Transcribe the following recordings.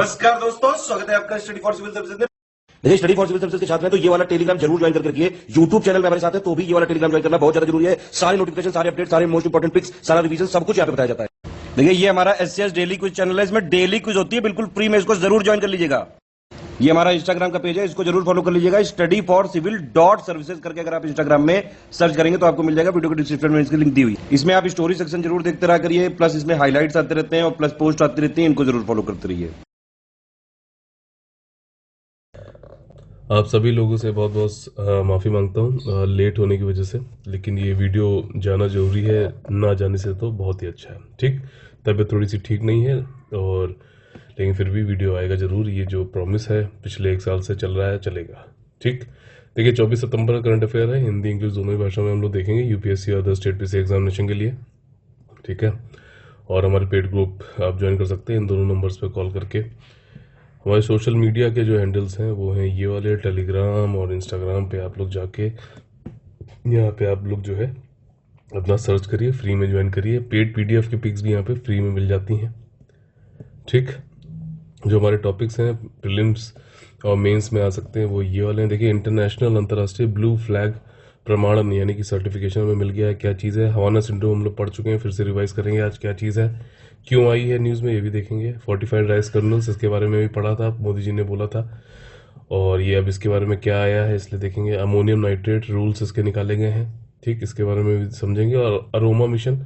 नमस्कार दोस्तों, स्वागत है आपका स्टडी फॉर सिविल सर्विसेज में। देखिए, स्टडी फॉर सिविल सर्विसेज के छात्र हैं तो ये वाला टेलीग्राम जरूर ज्वाइन करके रखिए। यूट्यूब चैनल में हमारे साथ है तो भी ये वाला टेलीग्राम ज्वाइन करना बहुत ज्यादा जरूरी है। सारे नोटिफिकेशन, सारे अपडेट, सारे मोस्ट इंपोर्टेंट पिक्स, सारा रिवीजन सब कुछ यहाँ पे बताया जाता है। देखिए, ये हमारा एससीएस डेली क्विज चैनल है, इसमें डेली क्विज होती है, बिल्कुल फ्री में, इसको जरूर ज्वाइन कर लीजिएगा। ये हमारा इंस्टाग्राम का पेज है, इसको जरूर फॉलो कर लीजिएगा। Study for civil dot services करके अगर आप इंस्टाग्राम में सर्च करेंगे तो आपको मिल जाएगा। वीडियो के डिस्क्रिप्शन में इसकी लिंक दी हुई। इसमें आप स्टोरी सेक्शन जरूर देखते रहा करिए, प्लस इसमें हाईलाइट्स आते रहते हैं और प्लस पोस्ट आती रहती है, इनको जरूर फॉलो करते रहिए। आप सभी लोगों से बहुत बहुत माफ़ी मांगता हूँ लेट होने की वजह से, लेकिन ये वीडियो जाना ज़रूरी है, ना जाने से तो बहुत ही अच्छा है। ठीक, तबीयत थोड़ी सी ठीक नहीं है और लेकिन फिर भी वीडियो आएगा ज़रूर। ये जो प्रॉमिस है पिछले 1 साल से चल रहा है, चलेगा। ठीक, देखिए 24 सितंबर करंट अफेयर है, हिंदी इंग्लिश दोनों ही भाषाओं में हम लोग देखेंगे, यूपीएससी और अदर स्टेट पीसी एग्जामिनेशन के लिए। ठीक है, और हमारे पेड ग्रुप आप ज्वाइन कर सकते हैं इन दोनों नंबर्स पर कॉल करके। हमारे सोशल मीडिया के जो हैंडल्स हैं वो हैं ये वाले, टेलीग्राम और इंस्टाग्राम पे आप लोग जाके यहाँ पे आप लोग जो है अपना सर्च करिए, फ्री में ज्वाइन करिए। पेड पीडीएफ की पिक्स भी यहाँ पे फ्री में मिल जाती हैं। ठीक, जो हमारे टॉपिक्स हैं प्रीलिम्स और मेंस में आ सकते हैं वो ये वाले हैं। देखिए, इंटरनेशनल अंतर्राष्ट्रीय ब्लू फ्लैग प्रमाणन यानी कि सर्टिफिकेशन में मिल गया है। क्या चीज़ है? हवाना सिंड्रोम हम लोग पढ़ चुके हैं, फिर से रिवाइज करेंगे आज क्या चीज़ है, क्यों आई है न्यूज़ में, ये भी देखेंगे। फोर्टिफाइड राइस कर्नल्स, इसके बारे में भी पढ़ा था, मोदी जी ने बोला था, और ये अब इसके बारे में क्या आया है इसलिए देखेंगे। अमोनियम नाइट्रेट रूल्स इसके निकाले गए हैं, ठीक, इसके बारे में भी समझेंगे। और अरोमा मिशन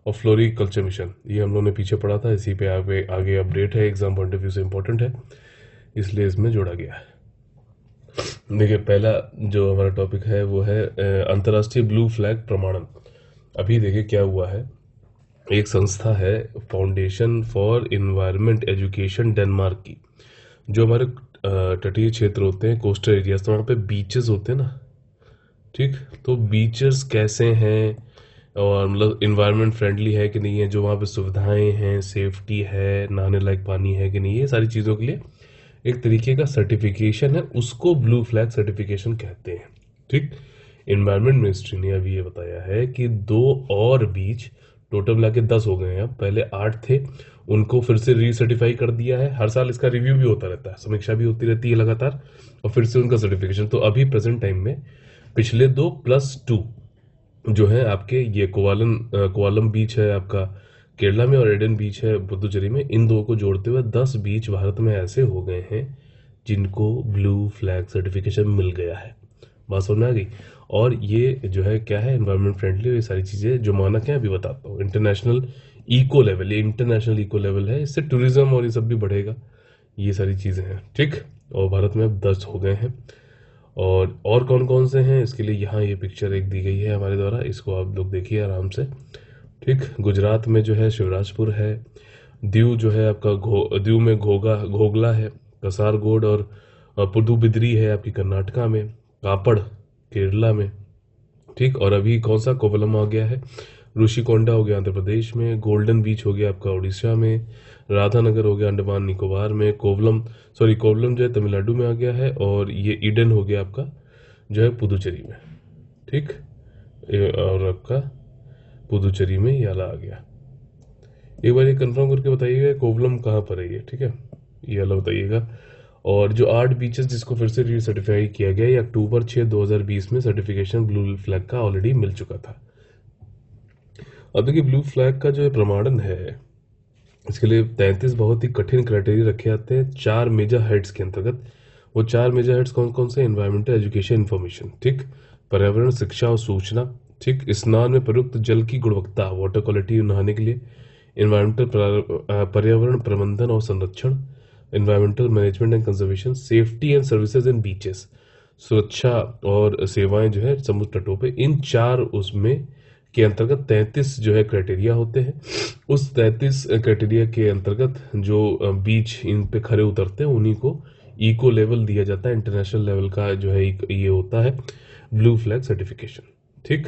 और फ्लोरिकल्चर मिशन, ये हम लोगों ने पीछे पढ़ा था, इसी पे आगे अपडेट है, एग्जाम पॉइंट ऑफ व्यू से इंपॉर्टेंट है, इसलिए इसमें जोड़ा गया है। देखिए, पहला जो हमारा टॉपिक है वो है अंतर्राष्ट्रीय ब्लू फ्लैग प्रमाणन। अभी देखिए क्या हुआ है, एक संस्था है foundation for environment education Denmark की, जो हमारे तटीय क्षेत्र होते हैं, कोस्टल एरियाज, तो वहाँ पे बीचेस होते हैं ना, ठीक, तो बीचेस कैसे हैं और मतलब इन्वायरमेंट फ्रेंडली है कि नहीं है, जो वहाँ पे सुविधाएं हैं, सेफ्टी है, नहाने लायक पानी है कि नहीं है, सारी चीज़ों के लिए एक तरीके का सर्टिफिकेशन है, उसको ब्लू फ्लैग सर्टिफिकेशन कहते हैं। ठीक, इन्वायरमेंट मिनिस्ट्री ने अभी ये बताया है कि 2 और बीच, टोटल मिला के 10 हो गए हैं, अब पहले 8 थे, उनको फिर से रीसर्टिफाई कर दिया है। हर साल इसका रिव्यू भी होता रहता है, समीक्षा भी होती रहती है लगातार, और फिर से उनका सर्टिफिकेशन। तो अभी प्रेजेंट टाइम में पिछले 2 + 2 जो है आपके, ये कोवालम बीच है आपका केरला में और एडन बीच है पुदुचेरी में, इन दो को जोड़ते हुए 10 बीच भारत में ऐसे हो गए हैं जिनको ब्लू फ्लैग सर्टिफिकेशन मिल गया है। बात समझ में आ गई? और ये जो है क्या है, एनवायरनमेंट फ्रेंडली, ये सारी चीज़ें जो मानक हैं अभी बताता हूँ। इंटरनेशनल इको लेवल, ये इंटरनेशनल इको लेवल है, इससे टूरिज्म और ये सब भी बढ़ेगा, ये सारी चीज़ें हैं। ठीक, और भारत में अब 10 हो गए हैं। और कौन कौन से हैं इसके लिए यहाँ ये पिक्चर एक दी गई है हमारे द्वारा, इसको आप लोग देखिए आराम से। ठीक, गुजरात में जो है शिवराजपुर है, दीव जो है आपका दीव में घोगला है, कसारगोड और पुडुबिद्री है आपकी कर्नाटका में, कापड़ केरला में। ठीक, और अभी कौन सा कोवलम आ गया है, ऋषिकोंडा हो गया आंध्र प्रदेश में, गोल्डन बीच हो गया आपका उड़ीसा में, राधानगर हो गया अंडमान निकोबार में, कोवलम जो है तमिलनाडु में आ गया है, और ये ईडन हो गया आपका जो है पुदुचेरी में। ठीक, और आपका पुदुचेरी में याला आ गया। एक बार ये कंफर्म करके बताइएगा कोवलम कहाँ पर है ये, ठीक है, ये वाला बताइएगा। और जो 8 बीचेस जिसको फिर से रीसर्टिफाई किया गया, ये अक्टूबर 6, 2020 में सर्टिफिकेशन ब्लू फ्लैग का ऑलरेडी मिल चुका था। अब देखिए, ब्लू फ्लैग का जो है प्रमाणन है, इसके लिए 33 बहुत ही कठिन क्राइटेरिया रखे जाते हैं 4 मेजर हेड्स के अंतर्गत। वो 4 मेजर हेड्स कौन कौन से? एनवायरमेंटल, एजुकेशन, इन्फॉर्मेशन, ठीक, पर्यावरण, शिक्षा और सूचना, ठीक, स्नान में प्रयुक्त जल की गुणवत्ता, वाटर क्वालिटी नहाने के लिए, एनवायरमेंटल पर्यावरण प्रबंधन और संरक्षण, environmental management and conservation, safety and services in beaches, सुरक्षा और सेवाएं जो है समुद्र तटों पे, इन 4 उसमें के अंतर्गत 33 जो है क्राइटेरिया होते हैं। उस 33 क्राइटेरिया के अंतर्गत जो बीच इन पे खरे उतरते हैं उन्हीं को इको लेवल दिया जाता है, इंटरनेशनल लेवल का जो है ये होता है ब्लू फ्लैग सर्टिफिकेशन। ठीक,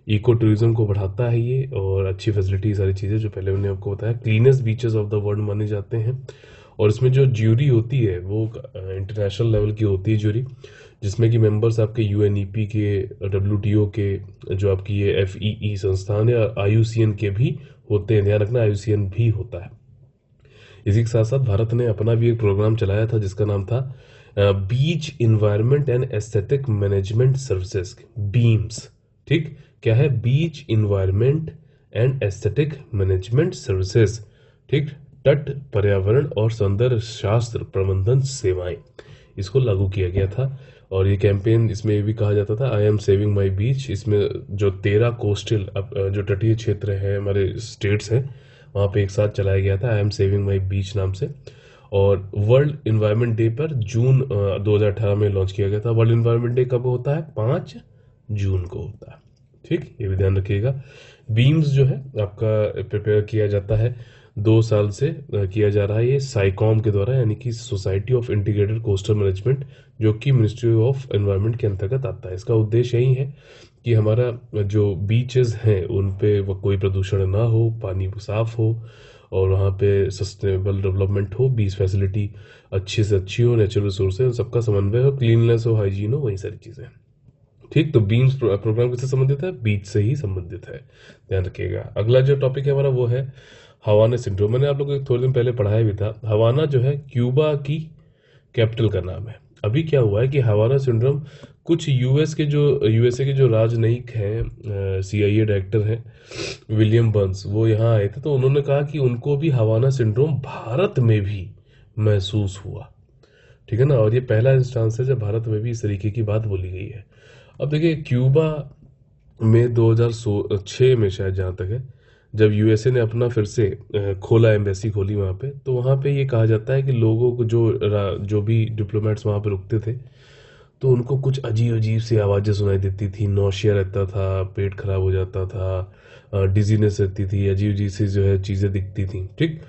इको टूरिज्म को बढ़ाता है ये, और अच्छी फैसिलिटी, सारी चीज़ें जो पहले मैंने आपको बताया, cleanest beaches of the world माने जाते हैं। और इसमें जो ज्यूरी होती है वो इंटरनेशनल लेवल की होती है ज्यूरी, जिसमें कि मेंबर्स आपके यूएनईपी के, डब्ल्यूटीओ के, जो आपकी ये एफईई संस्थान है, और आईयूसीएन के भी होते हैं, ध्यान रखना आईयूसीएन भी होता है। इसी के साथ साथ भारत ने अपना भी एक प्रोग्राम चलाया था जिसका नाम था beach environment and aesthetic management services, BEAMS. ठीक, क्या है? Beach environment and aesthetic management services. ठीक, तट पर्यावरण और सौंदर्य शास्त्र प्रबंधन सेवाएं, इसको लागू किया गया था। और ये कैंपेन, इसमें ये भी कहा जाता था आई एम सेविंग माई बीच। इसमें जो 13 कोस्टल जो तटीय क्षेत्र है हमारे स्टेट्स हैं, वहाँ पे एक साथ चलाया गया था आई एम सेविंग माई बीच नाम से। और वर्ल्ड इन्वायरमेंट डे पर जून 2018 में लॉन्च किया गया था। वर्ल्ड इन्वायरमेंट डे कब होता है? 5 जून को होता है। ठीक, ये भी ध्यान रखिएगा। बीम्स जो है आपका प्रिपेयर किया जाता है, 2 साल से किया जा रहा है ये साइकॉम के द्वारा, यानी कि society of integrated coastal management, जो कि मिनिस्ट्री ऑफ एनवायरनमेंट के अंतर्गत आता है। इसका उद्देश्य यही है कि हमारा जो बीचेस हैं उन पे वो कोई प्रदूषण ना हो, पानी साफ हो और वहाँ पे सस्टेनेबल डेवलपमेंट हो, बीच फैसिलिटी अच्छी से अच्छी हो, नेचुरल रिसोर्सेज सबका समन्वय हो, क्लीननेस हो, हाइजीन हो, वही सारी चीज़ें। ठीक, तो बीम्स प्रोग्राम किससे संबंधित है? बीच से ही संबंधित है, ध्यान रखिएगा। अगला जो टॉपिक है हमारा वो है हवाना सिंड्रोम। मैंने आप लोगों को थोड़े दिन पहले पढ़ाया भी था। हवाना जो है क्यूबा की कैपिटल का नाम है। अभी क्या हुआ है कि हवाना सिंड्रोम कुछ यूएसए के जो राजनयिक हैं, CIA डायरेक्टर हैं विलियम बर्न्स, वो यहाँ आए थे, तो उन्होंने कहा कि उनको भी हवाना सिंड्रोम भारत में भी महसूस हुआ। ठीक है ना, और ये पहला इंस्टांस है जब भारत में भी इस तरीके की बात बोली गई है। अब देखिए, क्यूबा में 2006 में शायद, जहाँ तक है, जब यूएसए ने अपना फिर से खोला, एम्बेसी खोली वहाँ पे, तो वहाँ पे ये कहा जाता है कि लोगों को जो भी डिप्लोमेट्स वहाँ पे रुकते थे, तो उनको कुछ अजीब अजीब सी आवाज़ें सुनाई देती थी, नौशिया रहता था, पेट खराब हो जाता था, डिजीनेस रहती थी, अजीब अजीब सी जो है चीज़ें दिखती थी। ठीक,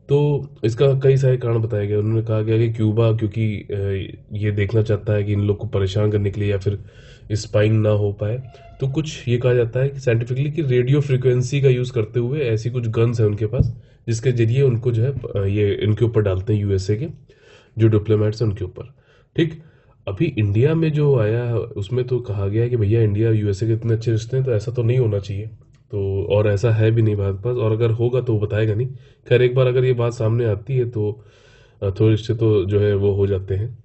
तो इसका कई सारे कारण बताए गए। उन्होंने कहा गया कि क्यूबा क्योंकि ये देखना चाहता है कि इन लोग को परेशान करने के लिए या फिर स्पाइंग ना हो पाए, तो कुछ ये कहा जाता है कि साइंटिफिकली कि रेडियो फ्रीक्वेंसी का यूज़ करते हुए ऐसी कुछ गन्स है उनके पास जिसके जरिए उनको जो है ये इनके ऊपर डालते हैं, यूएसए के जो डिप्लोमेट्स हैं उनके ऊपर। ठीक, अभी इंडिया में जो आया उसमें तो कहा गया है कि भैया इंडिया यूएसए के इतने अच्छे रिश्ते हैं, तो ऐसा तो नहीं होना चाहिए, तो और ऐसा है भी नहीं भारत पास, और अगर होगा तो वो बताएगा नहीं। खैर, एक बार अगर ये बात सामने आती है तो थोड़े रिश्ते तो जो है वो हो जाते हैं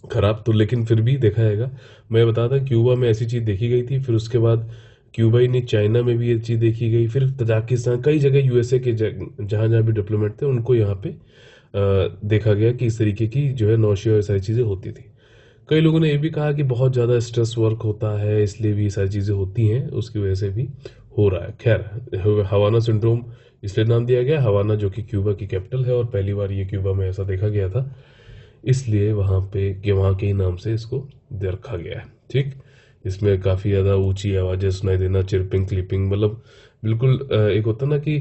खराब, तो लेकिन फिर भी देखा जाएगा। मैं बता था क्यूबा में ऐसी चीज़ देखी गई थी, फिर उसके बाद क्यूबा ही नहीं, चाइना में भी ये चीज़ देखी गई, फिर तजाकिस्तान, कई जगह यूएसए के जहाँ जहाँ भी डिप्लोमेट थे उनको यहाँ पे देखा गया कि इस तरीके की जो है नौशिया और सारी चीज़ें होती थी। कई लोगों ने ये भी कहा कि बहुत ज़्यादा स्ट्रेस वर्क होता है, इसलिए भी सारी चीज़ें होती हैं, उसकी वजह से भी हो रहा है। खैर, हवाना सिंड्रोम इसलिए नाम दिया गया, हवाना जो कि क्यूबा की कैपिटल है और पहली बार ये क्यूबा में ऐसा देखा गया था, इसलिए वहाँ के ही नाम से इसको दे रखा गया है। ठीक, इसमें काफ़ी ज़्यादा ऊंची आवाज़ें सुनाई देना, चिरपिंग क्लिपिंग, मतलब बिल्कुल एक होता ना कि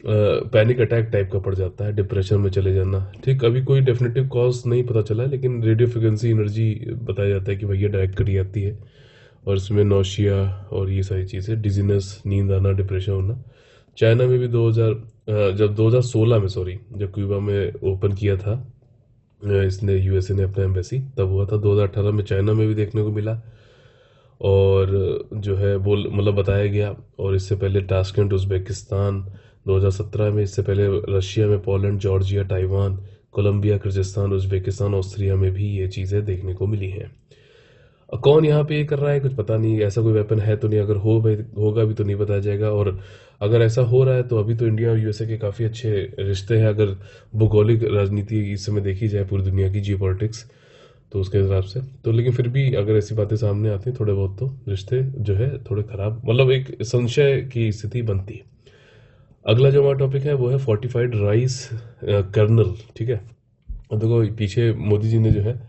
पैनिक अटैक टाइप का पड़ जाता है, डिप्रेशन में चले जाना। ठीक, अभी कोई डेफिनेटिव कॉज नहीं पता चला है, लेकिन रेडियो फ्रिक्वेंसी एनर्जी बताया जाता है कि भैया डायरेक्ट करी जाती है, और इसमें नौशिया और ये सारी चीज़ें, डिजीनेस, नींद आना, डिप्रेशन होना। चाइना में भी 2016 में, सॉरी, जब क्यूबा में ओपन किया था इसने, यूएसए ने अपना एम्बेसी, तब हुआ था। 2018 में चाइना में भी देखने को मिला, और जो है वो मतलब बताया गया। और इससे पहले टास्केंट उज़्बेकिस्तान 2017 में, इससे पहले रशिया में, Poland, Georgia, Taiwan, Colombia, Kyrgyzstan, Uzbekistan, Austria में भी ये चीज़ें देखने को मिली हैं। कौन यहाँ पे ये कर रहा है कुछ पता नहीं, ऐसा कोई वेपन है तो नहीं, अगर होगा भी तो नहीं बताया जाएगा। और अगर ऐसा हो रहा है तो अभी तो इंडिया और यूएसए के काफ़ी अच्छे रिश्ते हैं, अगर भौगोलिक राजनीति इस समय देखी जाए पूरी दुनिया की जियोपॉलिटिक्स, तो उसके हिसाब से तो। लेकिन फिर भी अगर ऐसी बातें सामने आती हैं थोड़े बहुत, तो रिश्ते जो है थोड़े खराब, मतलब एक संशय की स्थिति बनती है। अगला जो हमारा टॉपिक है वो है फोर्टिफाइड राइस कर्नल। ठीक है, अब देखो पीछे मोदी जी ने जो है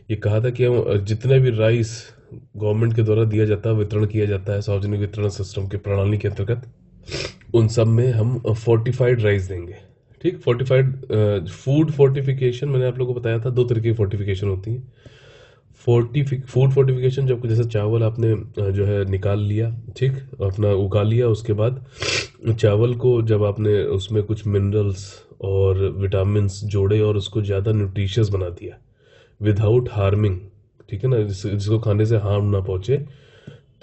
ये कहा था कि हम जितने भी राइस गवर्नमेंट के द्वारा दिया जाता है, वितरण किया जाता है सार्वजनिक वितरण सिस्टम के प्रणाली के अंतर्गत, उन सब में हम फोर्टिफाइड राइस देंगे। ठीक, फोर्टिफाइड फूड फोर्टिफिकेशन, मैंने आप लोगों को बताया था 2 तरीके की फोर्टिफिकेशन होती है। फूड फोर्टिफिकेशन, जब जैसे चावल आपने जो है निकाल लिया, ठीक, अपना उगा लिया, उसके बाद चावल को जब आपने उसमें कुछ मिनरल्स और विटामिन्स जोड़े और उसको ज़्यादा न्यूट्रिशियस बना दिया विदाउट हार्मिंग, ठीक है ना, जिसको खाने से हार्म ना पहुंचे,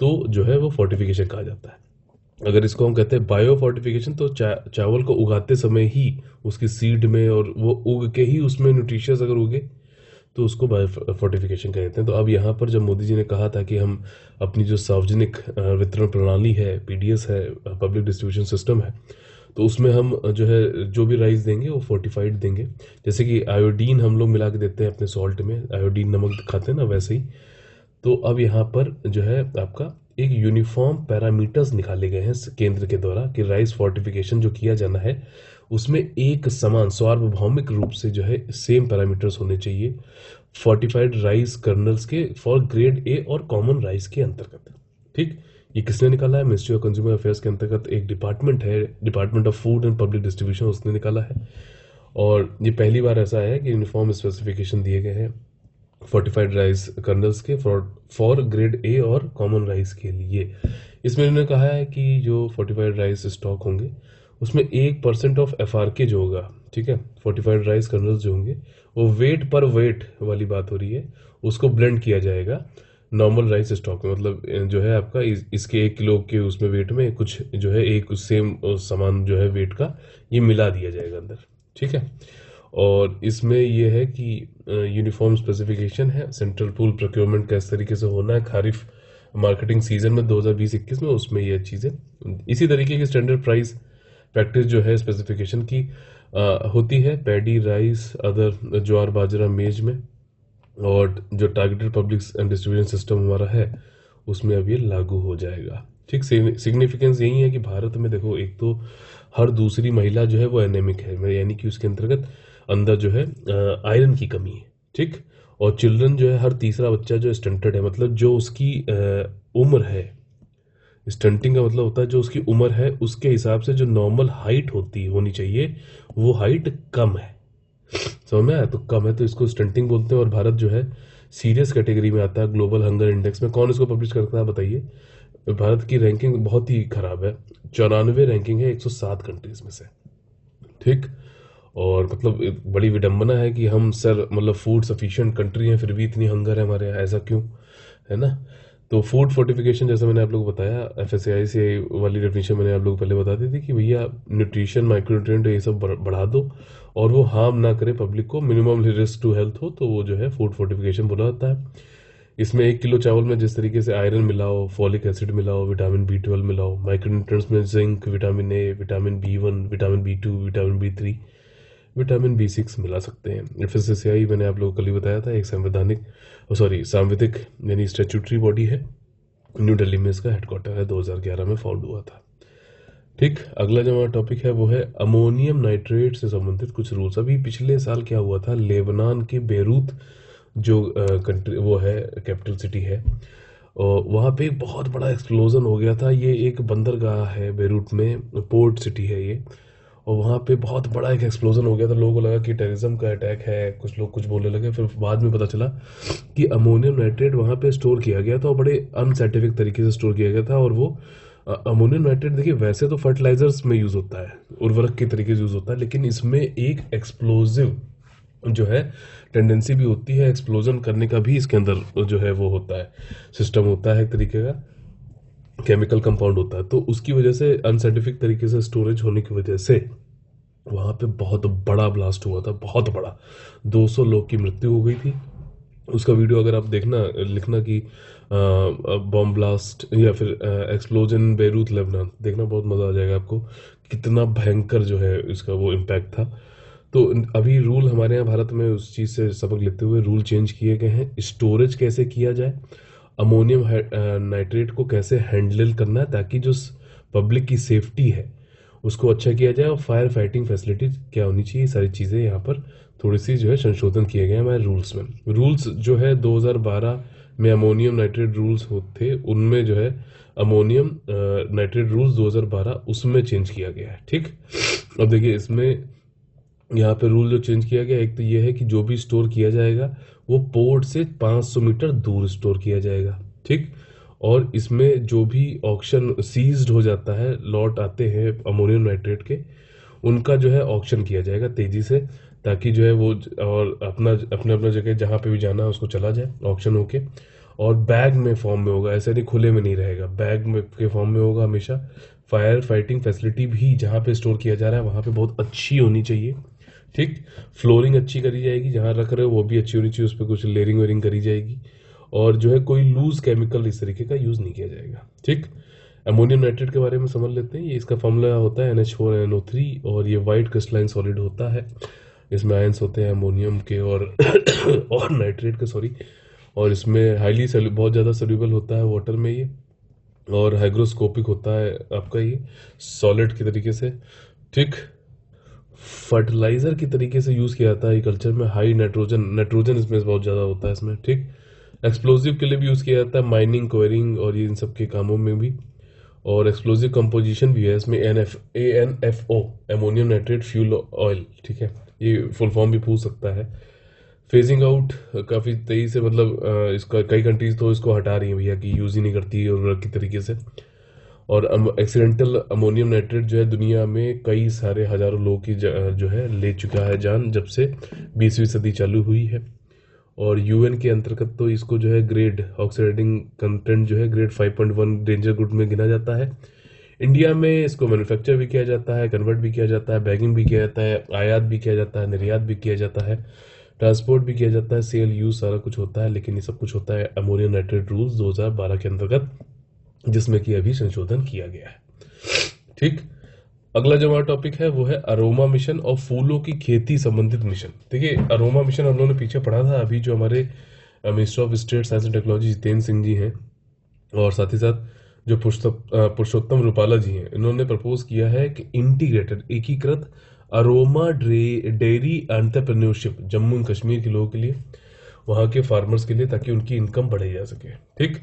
तो जो है वो फोर्टिफिकेशन कहा जाता है। अगर इसको हम कहते हैं बायो फोर्टिफिकेशन, तो चावल को उगाते समय ही उसकी सीड में और वो उग के ही उसमें न्यूट्रिशियस अगर उगे तो उसको बायो फोर्टिफिकेशन कहते हैं। तो अब यहाँ पर जब मोदी जी ने कहा था कि हम अपनी जो सार्वजनिक वितरण प्रणाली है, पीडीएस है, पब्लिक डिस्ट्रीब्यूशन सिस्टम है, तो उसमें हम जो है जो भी राइस देंगे वो फोर्टिफाइड देंगे। जैसे कि आयोडीन हम लोग मिला के देते हैं अपने सॉल्ट में, आयोडीन नमक खाते हैं ना, वैसे ही। तो अब यहाँ पर जो है आपका एक यूनिफॉर्म पैरामीटर्स निकाले गए हैं केंद्र के द्वारा कि राइस फोर्टिफिकेशन जो किया जाना है उसमें एक समान सार्वभौमिक रूप से जो है सेम पैरामीटर्स होने चाहिए फोर्टिफाइड राइस कर्नल्स के फॉर ग्रेड ए और कॉमन राइस के अंतर्गत। ठीक, ये किसने निकाला है? मिनिस्ट्री ऑफ कंज्यूमर अफेयर्स के अंतर्गत एक डिपार्टमेंट है, department of food and public distribution, उसने निकाला है। और ये पहली बार ऐसा है कि यूनिफॉर्म स्पेसिफिकेशन दिए गए हैं फोर्टिफाइड राइस कर्नल्स के फॉर ग्रेड ए और कॉमन राइस के लिए। इसमें इन्होंने कहा है कि जो फोर्टिफाइड राइस स्टॉक होंगे उसमें 1% ऑफ FRK जो होगा, ठीक है, फोर्टिफाइड राइस कर्नल्स जो होंगे वो वेट पर वेट वाली बात हो रही है, उसको ब्लेंड किया जाएगा नॉर्मल राइस स्टॉक में। मतलब जो है आपका इसके 1 किलो के उसमें वेट में कुछ जो है एक सेम सामान जो है वेट का ये मिला दिया जाएगा अंदर। ठीक है, और इसमें यह है कि यूनिफॉर्म स्पेसिफिकेशन है, सेंट्रल पूल प्रोक्योरमेंट किस तरीके से होना है खारिफ मार्केटिंग सीजन में 2020-21 में, उसमें ये चीज़ें इसी तरीके की स्टैंडर्ड प्राइस प्रैक्टिस जो है स्पेसिफिकेशन की होती है पैडी, राइस, अदर ज्वार, बाजरा, मेज में। और जो targeted public and distribution system हमारा है उसमें अब ये लागू हो जाएगा। ठीक, सिग्निफिकेंस यही है कि भारत में देखो एक तो हर दूसरी महिला जो है वो एनेमिक है, यानी कि उसके अंतर्गत अंदर जो है आयरन की कमी है। ठीक, और चिल्ड्रन जो है हर तीसरा बच्चा जो स्टंटेड है, मतलब जो उसकी उम्र है, स्टंटिंग का मतलब होता है जो उसकी उम्र है उसके हिसाब से जो नॉर्मल हाइट होनी चाहिए वो हाइट कम है, समझ में आया? तो कम है तो इसको स्टंटिंग बोलते हैं। और भारत जो है सीरियस कैटेगरी में आता है ग्लोबल हंगर इंडेक्स में। कौन इसको पब्लिश करता है बताइए? भारत की रैंकिंग बहुत ही खराब है, 94 रैंकिंग है 107 कंट्रीज में से। ठीक, और मतलब एक बड़ी विडंबना है कि हम सर मतलब फूड सफिशिएंट कंट्री हैं फिर भी इतनी हंगर है हमारे यहाँ, ऐसा क्यों है ना? तो फूड फोर्टिफिकेशन जैसे मैंने आप लोग को बताया, FSSAI से वाली डेफिनेशन मैंने आप लोग पहले बता दी थी कि भैया न्यूट्रिशन, माइक्रोन्यूट्रिएंट ये सब बढ़ा दो और वो हार्म ना करे पब्लिक को, मिनिमम रिस्क टू हेल्थ हो, तो वो जो है फूड फोर्टिफिकेशन बोला जाता है। इसमें 1 किलो चावल में जिस तरीके से आयरन मिलाओ, फॉलिक एसिड मिलाओ, विटामिन B12 मिलाओ, माइक्रोन्यूट्रिएंट्स में zinc, vitamin A, vitamin B1, vitamin B2, vitamin B3, vitamin B6 मिला सकते हैं। FSSAI मैंने आप लोगों को कल ही बताया था, एक सांविधिक यानी स्टैट्यूटरी बॉडी है, न्यू दिल्ली में इसका हेडक्वार्टर है, 2011 में फाउंड हुआ था। ठीक, अगला जो हमारा टॉपिक है वो है अमोनियम नाइट्रेट से संबंधित कुछ रूल्स। अभी पिछले साल क्या हुआ था, लेबनान के बेरूत जो कंट्री वो है कैपिटल सिटी है, और वहाँ पे एक बहुत बड़ा एक्सप्लोजन हो गया था। ये एक बंदरगाह है बेरूत में, पोर्ट सिटी है ये, और वहाँ पे बहुत बड़ा एक एक्सप्लोजन हो गया था। लोगों को लगा कि टेररिज्म का अटैक है, कुछ लोग कुछ बोलने लगे, फिर बाद में पता चला कि अमोनियम नाइट्रेट वहाँ पे स्टोर किया गया था और बड़े अनसाइंटिफिक तरीके से स्टोर किया गया था। और वो अमोनियम नाइट्रेट देखिए वैसे तो फर्टिलाइजर्स में यूज़ होता है, उर्वरक के तरीके से यूज़ होता है, लेकिन इसमें एक एक्सप्लोजिव जो है टेंडेंसी भी होती है, एक्सप्लोजन करने का भी इसके अंदर जो है वो होता है, सिस्टम होता है, एक तरीके का केमिकल कंपाउंड होता है। तो उसकी वजह से अनसाइंटिफिक तरीके से स्टोरेज होने की वजह से वहाँ पे बहुत बड़ा ब्लास्ट हुआ था, बहुत बड़ा, 200 लोग की मृत्यु हो गई थी। उसका वीडियो अगर आप देखना, लिखना कि बॉम्ब ब्लास्ट या फिर एक्सप्लोजन बेरूत लेबनान, देखना बहुत मज़ा आ जाएगा आपको, कितना भयंकर जो है इसका वो इम्पैक्ट था। तो अभी रूल हमारे यहाँ भारत में उस चीज़ से सबक लेते हुए रूल चेंज किए गए हैं। स्टोरेज कैसे किया जाए, अमोनियम नाइट्रेट को कैसे हैंडल करना है ताकि जो पब्लिक की सेफ्टी है उसको अच्छा किया जाए, और फायर फाइटिंग फैसिलिटीज क्या होनी चाहिए, सारी चीज़ें यहाँ पर थोड़ी सी जो है संशोधन किए गए हैं हमारे रूल्स में। रूल्स जो है 2012 में अमोनियम नाइट्रेट रूल्स थे, उनमें जो है अमोनियम नाइट्रेट रूल्स 2012 उसमें चेंज किया गया है। ठीक, अब देखिए इसमें यहाँ पे रूल जो चेंज किया गया, एक तो ये है कि जो भी स्टोर किया जाएगा वो पोर्ट से 500 मीटर दूर स्टोर किया जाएगा। ठीक, और इसमें जो भी ऑक्शन सीज्ड हो जाता है, लॉट आते हैं अमोनियम नाइट्रेट के, उनका जो है ऑक्शन किया जाएगा तेजी से, ताकि जो है वो और अपना जगह जहाँ पे भी जाना है उसको चला जाए ऑक्शन होके। और बैग में फॉर्म में होगा, ऐसे नहीं खुले में नहीं रहेगा, बैग में के फॉर्म में होगा हमेशा। फायर फाइटिंग फैसिलिटी भी जहाँ पे स्टोर किया जा रहा है वहाँ पे बहुत अच्छी होनी चाहिए, ठीक। फ्लोरिंग अच्छी करी जाएगी, जहाँ रख रहे हो वो भी अच्छी होनी चाहिए, उस पर कुछ लेयरिंग वेयरिंग करी जाएगी, और जो है कोई लूज केमिकल इस तरीके का यूज़ नहीं किया जाएगा, ठीक। अमोनियम नाइट्रेट के बारे में समझ लेते हैं। ये इसका फॉर्मूला होता है NH4NO3 और ये वाइट क्रिस्टलाइन सॉलिड होता है। इसमें आयंस होते हैं अमोनियम के और और नाइट्रेट के, सॉरी। और इसमें हाईली बहुत ज़्यादा सोल्यूबल होता है वाटर में ये, और हाइग्रोस्कोपिक होता है आपका ये सॉलिड की तरीके से, ठीक। फर्टिलाइजर की तरीके से यूज़ किया जाता है एग्रीकल्चर में। हाई नाइट्रोजन इसमें बहुत ज़्यादा होता है इसमें, ठीक। एक्सप्लोजिव के लिए भी यूज़ किया जाता है, माइनिंग, क्वेरिंग और ये इन सब के कामों में भी। और एक्सप्लोजिव कंपोजिशन भी है इसमें, ANFO, ammonium nitrate fuel oil, ठीक है। ये फुल फॉर्म भी पूछ सकता है। फेजिंग आउट काफ़ी तेजी से, मतलब इसका कई कंट्रीज तो इसको हटा रही हैं भैया कि यूज़ ही नहीं करती है उर्वरक की तरीके से। और एक्सीडेंटल अमोनियम नाइट्रेट जो है दुनिया में कई सारे हजारों लोगों की जो है ले चुका है जान, जब से 20वीं सदी चालू हुई है। और UN के अंतर्गत तो इसको जो है ग्रेड ऑक्सीडाइजिंग कंटेंट जो है ग्रेड 5.1 डेंजर गुड में गिना जाता है। इंडिया में इसको मैन्युफैक्चर भी किया जाता है, कन्वर्ट भी किया जाता है, बैगिंग भी किया जाता है, आयात भी किया जाता है, निर्यात भी किया जाता है, ट्रांसपोर्ट भी किया जाता है, सेल यूज सारा कुछ होता है। लेकिन ये सब कुछ होता है अमोनियम नाइट्रेट रूल्स 2012 के अंतर्गत, जिसमें कि अभी संशोधन किया गया है, ठीक। अगला जो हमारा टॉपिक है वो है अरोमा मिशन और फूलों की खेती संबंधित मिशन। देखिए अरोमा मिशन हम लोगों ने पीछे पढ़ा था, अभी जो हमारे minister of state science and technology Jitendra Singh ji हैं, और साथ ही साथ जो पुरुषोत्तम रूपाला जी हैं, इन्होंने प्रपोज किया है कि इंटीग्रेटेड एकीकृत aroma dairy entrepreneurship Jammu and Kashmir के लोगों के लिए, वहाँ के फार्मर्स के लिए, ताकि उनकी इनकम बढ़ाई जा सके, ठीक।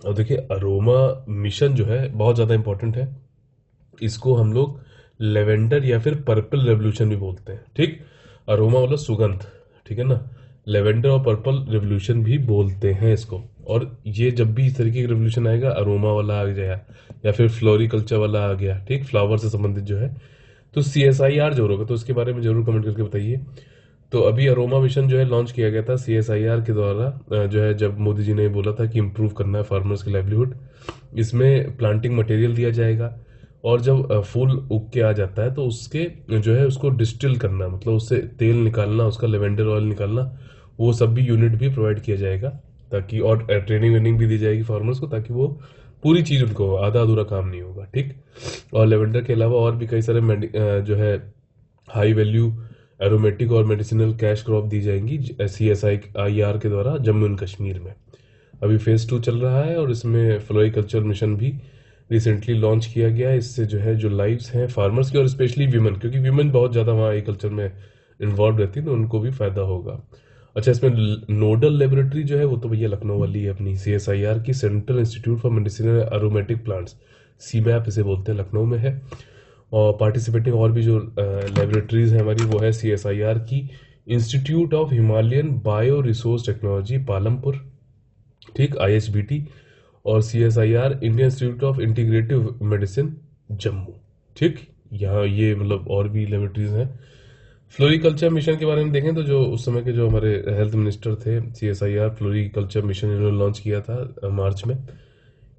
और देखिए अरोमा मिशन जो है बहुत ज़्यादा इंपॉर्टेंट है, इसको हम लोग लेवेंडर या फिर पर्पल रेवोल्यूशन भी बोलते हैं, ठीक। अरोमा मतलब सुगंध, ठीक है ना, लेवेंडर और पर्पल रेवोल्यूशन भी बोलते हैं इसको। और ये जब भी इस तरीके की रेवोल्यूशन आएगा, अरोमा वाला आ गया या फिर फ्लोरिकल्चर वाला आ गया, ठीक, फ्लावर से संबंधित जो है, तो CSIR जरूर होगा, तो उसके बारे में जरूर कमेंट करके बताइए। तो अभी अरोमा मिशन जो है लॉन्च किया गया था CSIR के द्वारा, जो है जब मोदी जी ने बोला था कि इम्प्रूव करना है फार्मर्स की लाइवलीहुड। इसमें प्लांटिंग मटेरियल दिया जाएगा, और जब फूल उग के आ जाता है तो उसके जो है उसको डिस्टिल करना, मतलब उससे तेल निकालना, उसका लेवेंडर ऑयल निकालना, वो सब भी यूनिट भी प्रोवाइड किया जाएगा, ताकि, और ट्रेनिंग वेनिंग भी दी जाएगी फार्मर्स को, ताकि वो पूरी चीज़ उनको आधा अधूरा काम नहीं होगा, ठीक। और लेवेंडर के अलावा और भी कई सारे जो है हाई वैल्यू एरोमेटिक और मेडिसिनल कैश क्रॉप दी जाएंगी CSIR के द्वारा जम्मू एंड कश्मीर में। अभी फेज 2 चल रहा है, और इसमें फ्लोरिकल्चर मिशन भी रिसेंटली लॉन्च किया गया है। इससे जो है जो लाइव्स हैं फार्मर्स की, और स्पेशली वीमेन, क्योंकि वीमेन बहुत ज़्यादा वहाँ एग्रीकल्चर में इन्वॉल्व रहती है, तो उनको भी फायदा होगा। अच्छा, इसमें नोडल लेबोरेटरी जो है वो तो भैया लखनऊ वाली है अपनी, CSIR की central institute for medicinal aromatic plants, CMAP इसे बोलते हैं, लखनऊ में है। और पार्टिसिपेटिंग और भी जो लेबोरेटरीज हैं हमारी, वो है CSIR की institute of Himalayan bio resource technology Palampur, ठीक, IHBT, और CSIR Indian institute of integrative medicine Jammu, ठीक। यहाँ ये मतलब और भी लेबोरेटरीज हैं। फ्लोरिकल्चर मिशन के बारे में देखें तो जो उस समय के जो हमारे हेल्थ मिनिस्टर थे, CSIR फ्लोरिकल्चर मिशन इन्होंने लॉन्च किया था मार्च में।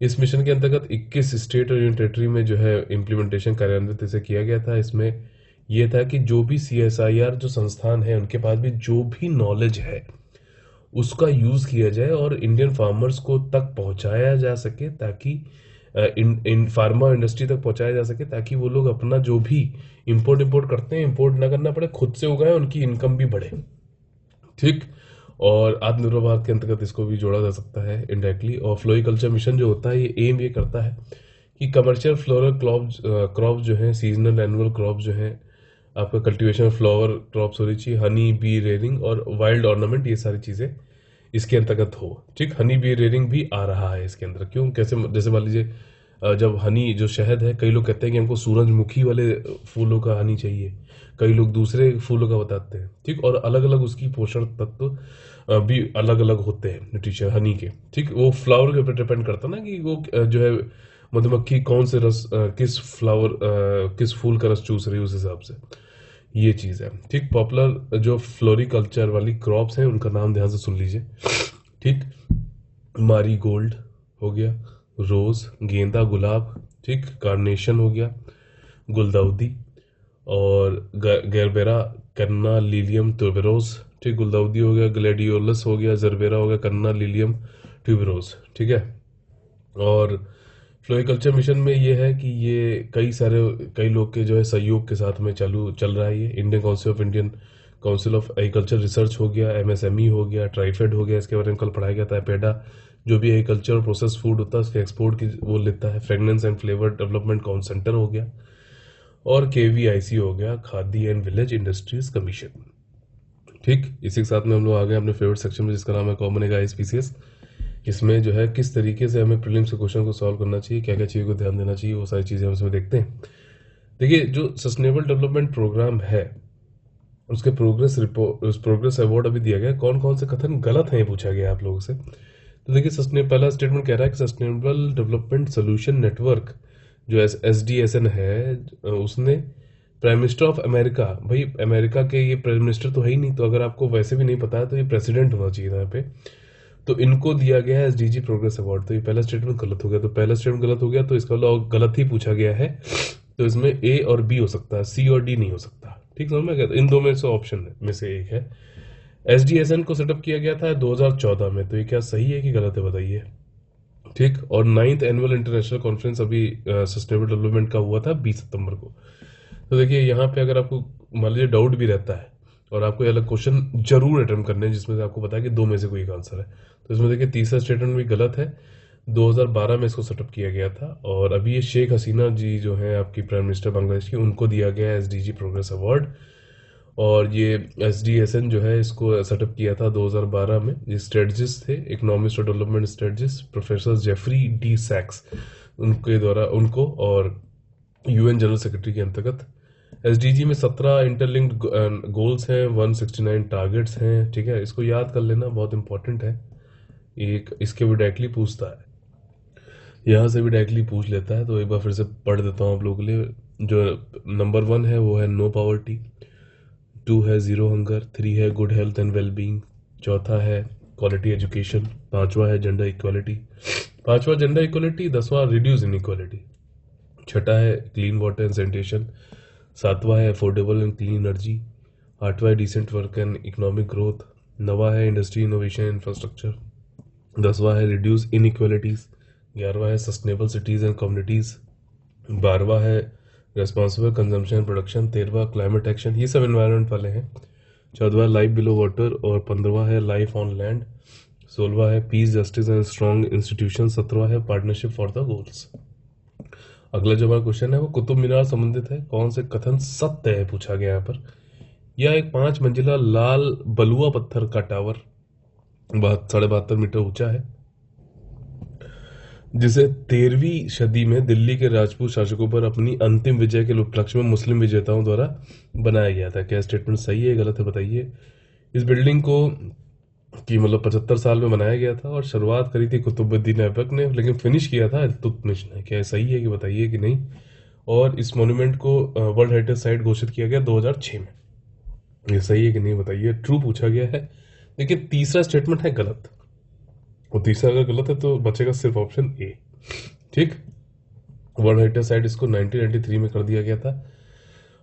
इस मिशन के अंतर्गत 21 स्टेट और यूनियन टेरिटरी में जो है इम्प्लीमेंटेशन कार्यान्वित इसे किया गया था। इसमें यह था कि जो भी CSIR जो संस्थान है उनके पास भी जो भी नॉलेज है उसका यूज किया जाए और इंडियन फार्मर्स को तक पहुंचाया जा सके, ताकि इन फार्मा इंडस्ट्री तक पहुंचाया जा सके, ताकि वो लोग अपना जो भी इंपोर्ट करते हैं इंपोर्ट ना करना पड़े, खुद से उगाएं, उनकी इनकम भी बढ़े, ठीक। और आत्मनिर्भर भारत के अंतर्गत इसको भी जोड़ा जा सकता है इनडायरेक्टली। और फ्लोरिकल्चर मिशन जो होता है ये एम ये करता है कि कमर्शियल फ्लोरल क्रॉप जो है, सीजनल एनुअल क्रॉप जो है, आपका कल्टीवेशन फ्लावर क्रॉप्स होनी चाहिए, हनी बी रेयरिंग और वाइल्ड ऑर्नामेंट, ये सारी चीज़ें इसके अंतर्गत हो, ठीक। हनी बी रेयरिंग भी आ रहा है इसके अंदर। क्यों, कैसे, जैसे मान लीजिए जब हनी जो शहद है, कई लोग कहते हैं कि हमको सूरजमुखी वाले फूलों का हनी चाहिए, कई लोग दूसरे फूलों का बताते हैं, ठीक। और अलग अलग उसकी पोषण तत्व भी अलग अलग होते हैं न्यूट्रिशन हनी के, ठीक। वो फ्लावर के ऊपर डिपेंड करता है ना कि वो जो है मधुमक्खी कौन से रस किस फूल का रस चूस रही है, उस हिसाब से ये चीज़ है, ठीक। पॉपुलर जो फ्लोरिकल्चर वाली क्रॉप्स हैं उनका नाम ध्यान से सुन लीजिए, ठीक। मारी गोल्ड हो गया, रोज, गेंदा, गुलाब, ठीक, कार्नेशन हो गया, गुलदाउदी, और गेरबेरा, कन्ना, लिलियम, ट्यूबेरोज, ठीक, गुलदाउदी हो गया, ग्लेडियोलस हो गया, जरबेरा हो गया, कन्ना, लिलियम, ट्यूबेरोज, ठीक है। और फ्लोरिकल्चर मिशन में ये है कि ये कई लोग के जो है सहयोग के साथ में चल रहा है। ये Indian council of agriculture research हो गया, एमएसएमई हो गया, ट्राइफेड हो गया, इसके बारे में कल पढ़ाया गया था। पेडा जो भी एग्रीकल्चर प्रोसेस फूड होता है उसके एक्सपोर्ट की वो लेता है। Fragrance and flavour development council centre हो गया, और केवीआईसी हो गया, khadi and village industries commission, ठीक। इसी के साथ में हम लोग आ गए अपने फेवरेट सेक्शन में जिसका नाम है कॉमन एग आईएसपीसीएस। इसमें जो है किस तरीके से हमें प्रीलिम्स के क्वेश्चन को सॉल्व करना चाहिए, क्या क्या चीज़ों को ध्यान देना चाहिए, वो सारी चीज़ें हम इसमें देखते हैं। देखिए, जो सस्टेनेबल डेवलपमेंट प्रोग्राम है उसके प्रोग्रेस अवार्ड अभी दिया गया। कौन कौन से कथन गलत हैं ये पूछा गया आप लोगों से। तो देखिए, पहला स्टेटमेंट कह रहा है कि सस्टेनेबल डेवलपमेंट सोल्यूशन नेटवर्क जो SDSN है उसने प्राइम मिनिस्टर ऑफ अमेरिका, भाई अमेरिका के ये प्राइम मिनिस्टर तो है ही नहीं, तो अगर आपको वैसे भी नहीं पता है तो ये प्रेसिडेंट होना चाहिए यहाँ पे, तो इनको दिया गया है SDG प्रोग्रेस अवार्ड। तो ये पहला स्टेटमेंट गलत हो गया। तो पहला स्टेटमेंट गलत हो गया तो इसका मतलब गलत ही पूछा गया है। तो इसमें A और B हो सकता है, C और D नहीं हो सकता, ठीक समझ में गया। इन दो में से ऑप्शन में से एक है। SDSN को सेटअप किया गया था 2014 में, तो ये क्या सही है कि गलत है बताइए, ठीक। और 9th एनुअल इंटरनेशनल कॉन्फ्रेंस अभी सस्टेनेबल डेवलपमेंट का हुआ था 20 सितंबर को। तो देखिए यहाँ पे अगर आपको मान लीजिए डाउट भी रहता है और आपको ये अलग क्वेश्चन जरूर अटेम्प्ट करने हैं जिसमें से आपको पता है कि दो में से कोई एक आंसर है, तो इसमें देखिए तीसरा स्टेटमेंट भी गलत है। 2012 में इसको सेटअप किया गया था, और अभी ये शेख हसीना जी जो है आपकी प्राइम मिनिस्टर बांग्लादेश की, उनको दिया गया है SDG प्रोग्रेस अवार्ड। और ये SDSN जो है इसको सेटअप किया था 2012 में। ये स्ट्रेटजिस्ट थे, इकोनॉमिस्ट और development strategist professor Jeffrey D सैक्स, उनके द्वारा उनको, और UN जनरल सेक्रेटरी के अंतर्गत। SDG में 17 इंटरलिंक्ड गोल्स हैं, 169 टारगेट्स हैं, ठीक है। इसको याद कर लेना, बहुत इंपॉर्टेंट है। एक इसके भी डायरेक्टली पूछता है, यहाँ से भी डायरेक्टली पूछ लेता है, तो एक बार फिर से पढ़ देता हूँ आप लोगों के लिए। जो नंबर 1 है वो है नो पावर्टी, 2 है जीरो हंगर, 3 है गुड हेल्थ एंड वेलबींग, चौथा है क्वालिटी एजुकेशन, 5वां है जेंडर इक्वालिटी, 10वां रिड्यूस इनइक्वालिटी, छठा है क्लीन वाटर एंड सैनिटेशन, 7वां है अफोर्डेबल एंड क्लीन एनर्जी, 8वां है decent work and economic growth, 9वां है इंडस्ट्री इनोवेशन इंफ्रास्ट्रक्चर, 10वां है रिड्यूस इनइक्वालिटीज, 11वां है सस्टेनेबल सिटीज एंड कम्युनिटीज, 12वां है रेस्पॉन्सिबल कंजम्पशन एंड प्रोडक्शन, 13वां क्लाइमेट एक्शन, ये सब एनवायरनमेंट वाले हैं, 14वां लाइफ बिलो वाटर, और 15वां है लाइफ ऑन लैंड, 16वां है peace justice and strong institution, 17वां है पार्टनरशिप फॉर द गोल्स। अगला जो हमारा क्वेश्चन है वो कुतुब मीनार संबंधित है। कौन से कथन सत्य है पूछा गया यहाँ पर। यह एक 5 मंजिला लाल बलुआ पत्थर का टावर 72.5 मीटर ऊंचा है, जिसे 13वीं सदी में दिल्ली के राजपूत शासकों पर अपनी अंतिम विजय के उपलक्ष्य में मुस्लिम विजेताओं द्वारा बनाया गया था। क्या स्टेटमेंट सही है गलत है बताइए। इस बिल्डिंग को कि मतलब 75 साल में बनाया गया था, और शुरुआत करी थी कुतुबुद्दीन ऐबक ने, लेकिन फिनिश किया था इल्तुतमिश ने। क्या सही है कि बताइए कि नहीं। और इस मॉन्यूमेंट को वर्ल्ड हेरिटेज साइट घोषित किया गया 2006 में। ये सही है कि नहीं बताइए। ट्रू पूछा गया है। लेकिन तीसरा स्टेटमेंट है गलत, और तीसरा अगर गलत है तो बचेगा सिर्फ ऑप्शन ए, ठीक। वर्ल्ड हेरिटेज साइट इसको 1993 में कर दिया गया था,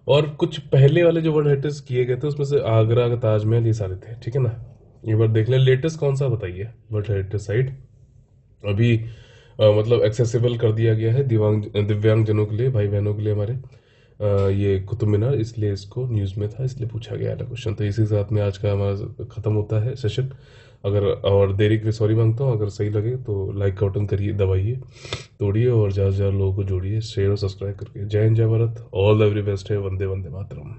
और कुछ पहले वाले जो वर्ल्ड हेरिटेज किए गए थे उसमें से आगरा का ताजमहल ये सारे थे, ठीक है ना। एक बार देख लें लेटेस्ट कौन सा बताइए। वर्ल्ड हेरिटेज साइट अभी मतलब एक्सेसिबल कर दिया गया है दिव्यांग जनों के लिए, भाई बहनों के लिए हमारे, ये कुतुब मीनार, इसलिए इसको न्यूज़ में था, इसलिए पूछा गया है क्वेश्चन। तो इसी के साथ में आज का हमारा खत्म होता है सेशन। अगर और देरी के लिए सॉरी मांगता हूँ। अगर सही लगे तो लाइक का बटन करिए, दबाइए, तोड़िए, और ज़्यादा से ज़्यादा लोगों को जोड़िए, शेयर और सब्सक्राइब करके। जय हिंद, जय Bharat, all the very best है। वंदे वंदे मातरम।